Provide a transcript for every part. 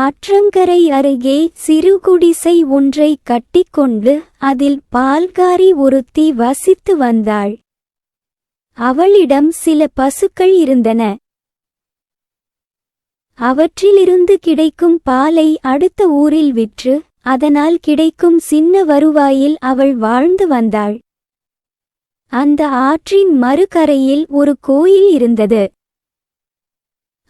ஆற்றங்கரை அருகே சிறு குடிசை ஒன்றை கட்டிக்கொண்டு அதில் பால்காரி ஒருத்தி வசித்து வந்தாள். அவளிடம் சில பசுக்கள் இருந்தன. அவற்றிலிருந்து கிடைக்கும் பாலை அடுத்த ஊரில் விற்று அதனால் கிடைக்கும் சின்ன வருவாயில் அவள் வாழ்ந்து வந்தாள். அந்த ஆற்றின் மறுகரையில் ஒரு கோயில் இருந்தது.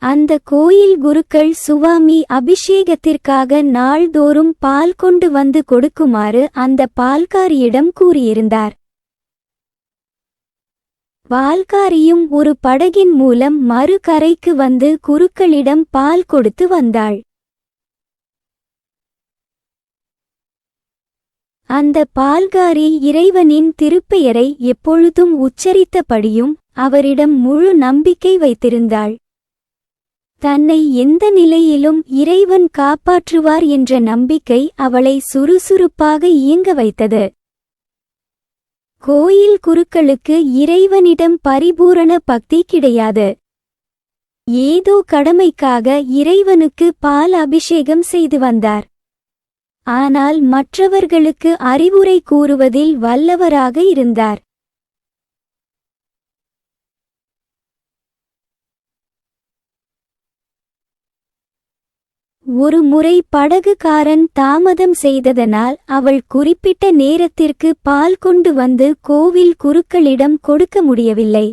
அந்த கோயில் குருக்கள் சுவாமி அபிஷேகத்திற்காக நாள்தோறும் பால் கொண்டு வந்து கொடுக்குமாறு அந்த பால்காரியிடம் கூறியிருந்தார். பால்காரியும் ஒரு படகின் மூலம் மறுகரைக்கு வந்து குருக்களிடம் பால் கொடுத்து வந்தாள். அந்த பால்காரி இறைவனின் திருப்பெயரை எப்பொழுதும் உச்சரித்தபடியும் அவரிடம் முழு நம்பிக்கை வைத்திருந்தாள். தன்னை எந்த நிலையிலும் இறைவன் காப்பாற்றுவார் என்ற நம்பிக்கை அவளை சுறுசுறுப்பாக இயங்க வைத்தது. கோயில் குருக்களுக்கு இறைவனிடம் பரிபூரண பக்தி கிடையாது. ஏதோ கடமைக்காக இறைவனுக்கு பால் அபிஷேகம் செய்து வந்தார். ஆனால் மற்றவர்களுக்கு அறிவுரை கூறுவதில் வல்லவராக இருந்தார். ஒரு முறை படகுக்காரன் தாமதம் செய்ததனால் அவள் குறிப்பிட்ட நேரத்திற்கு பால் கொண்டு வந்து கோவில் குருக்களிடம் கொடுக்க முடியவில்லை.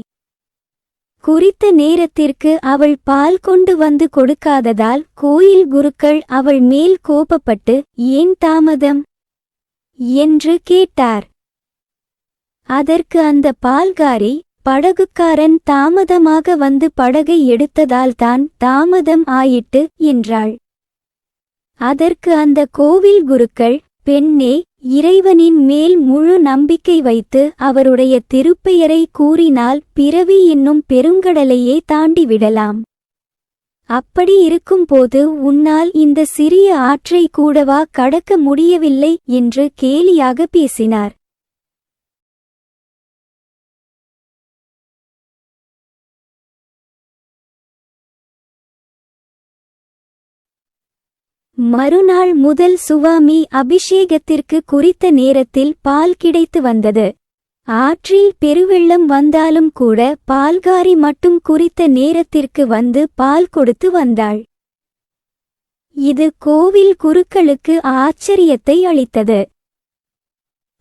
குறித்த நேரத்திற்கு அவள் பால் கொண்டு வந்து கொடுக்காததால் கோயில் குருக்கள் அவள் மேல் கோபப்பட்டு ஏன் தாமதம் என்று கேட்டார். அதற்கு அந்த பால்காரி, படகுக்காரன் தாமதமாக வந்து படகை எடுத்ததால்தான் தாமதம் ஆயிட்டு என்றாள். அதற்கு அந்த கோவில் குருக்கள், பெண்ணே, இறைவனின் மேல் முழு நம்பிக்கை வைத்து அவருடைய திருப்பெயரை கூறினால் பிறவி என்னும் பெருங்கடலையே தாண்டிவிடலாம். அப்படி இருக்கும்போது உன்னால் இந்த சிறிய ஆற்றை கூடவா கடக்க முடியவில்லை என்று கேலியாக பேசினார். மறுநாள் முதல் சுவாமி அபிஷேகத்திற்கு குறித்த நேரத்தில் பால் கிடைத்து வந்தது. ஆற்றில் பெருவெள்ளம் வந்தாலும் கூட பால்காரி மட்டும் குறித்த நேரத்திற்கு வந்து பால் கொடுத்து வந்தாள். இது கோவில் குருக்களுக்கு ஆச்சரியத்தை அளித்தது.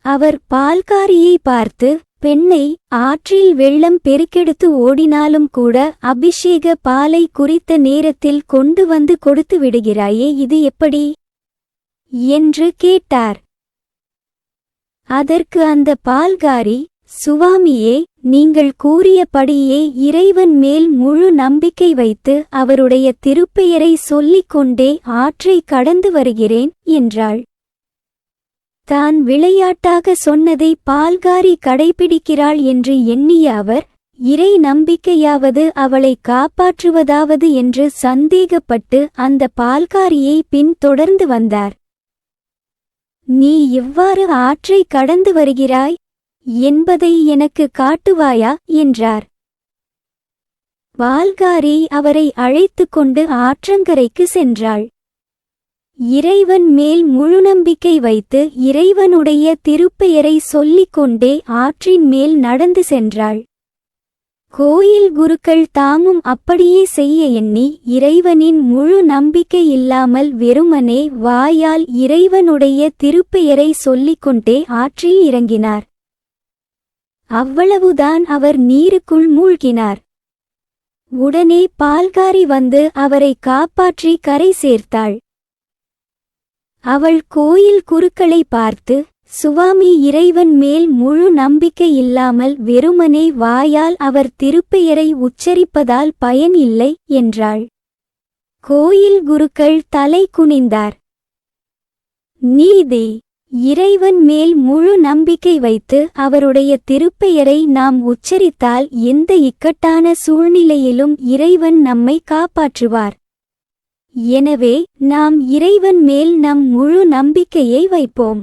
அவர் பால்காரியை பார்த்து, பெண்ணை, ஆற்றில் வெள்ளம் பெருக்கெடுத்து ஓடினாலும் கூட அபிஷேக பாலை குறித்த நேரத்தில் கொண்டு வந்து கொடுத்து விடுகிறாயே, இது எப்படி என்று கேட்டார். அதற்கு அந்த பால்காரி, சுவாமியே, நீங்கள் கூறியபடியே இறைவன் மேல் முழு நம்பிக்கை வைத்து அவருடைய திருப்பெயரை சொல்லிக் கொண்டே ஆற்றை கடந்து வருகிறேன் என்றாள். தான் விளையாட்டாக சொன்னதை பால்காரி கடைபிடிக்கிறாள் என்று எண்ணிய அவர், இறை நம்பிக்கையாவது அவளை காப்பாற்றுவதாவது என்று சந்தேகப்பட்டு அந்த பால்காரியை பின்தொடர்ந்து வந்தார். நீ எவ்வாறு ஆற்றை கடந்து வருகிறாய் என்பதை எனக்கு காட்டுவாயா என்றார். பால்காரி அவரை அழைத்து கொண்டு ஆற்றங்கரைக்கு சென்றாள். இறைவன் மேல் முழு நம்பிக்கை வைத்து இறைவனுடைய திருப்பெயரை சொல்லிக் கொண்டே ஆற்றின் மேல் நடந்து சென்றாள். கோயில் குருக்கள் தாமும் அப்படியே செய்ய எண்ணி இறைவனின் முழு நம்பிக்கை இல்லாமல் வெறுமனே வாயால் இறைவனுடைய திருப்பெயரை சொல்லிக் கொண்டே ஆற்றில் இறங்கினார். அவ்வளவுதான், அவர் நீருக்குள் மூழ்கினார். உடனே பால்காரி வந்து அவரை காப்பாற்றி கரை சேர்த்தாள். அவள் கோயில் குருக்களை பார்த்து, சுவாமி இறைவன் மேல் முழு நம்பிக்கை இல்லாமல் வெறுமனே வாயால் அவர் திருப்பெயரை உச்சரிப்பதால் பயன் இல்லை என்றாள். கோயில் குருக்கள் தலை குனிந்தார். நீதி, இறைவன் மேல் முழு நம்பிக்கை வைத்து அவருடைய திருப்பெயரை நாம் உச்சரித்தால் எந்த இக்கட்டான சூழ்நிலையிலும் இறைவன் நம்மை காப்பாற்றுவார். எனவே நாம் இறைவன் மேல் நம் முழு நம்பிக்கையை வைப்போம்.